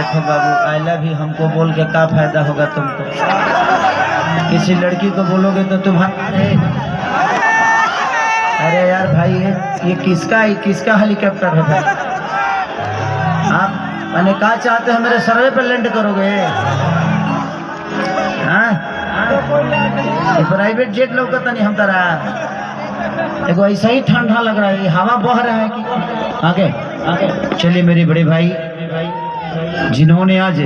देखो बाबू, I love you हमको बोल के क्या फायदा होगा तुमको? किसी लड़की को बोलोगे तो तुम्हारे, अरे यार भाई ये किसका हेलीकॉप्टर है भाई? आप मैंने कहा चाहते हो मेरे सर्वे पर लैंड करोगे? प्राइवेट जेट लौकता नहीं हम तारा। देखो ऐसा ही ठंडा लग रहा है, हवा बह रहा है कि आगे आगे। चलिए मेरे बड़े भाई, जिन्होंने आज,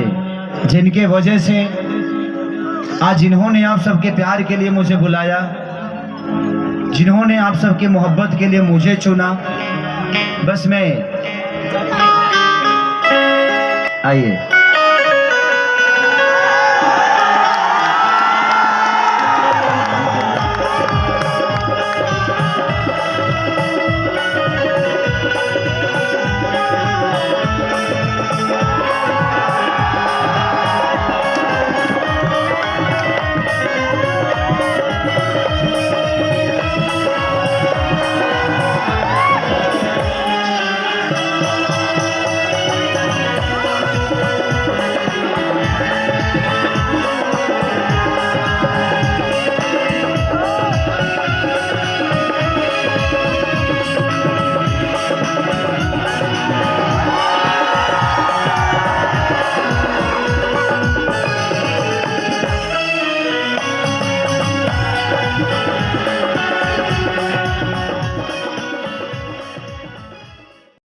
जिनके वजह से आज जिन्होंने आप सबके प्यार के लिए मुझे बुलाया, जिन्होंने आप सबके मोहब्बत के लिए मुझे चुना, बस मैं आइए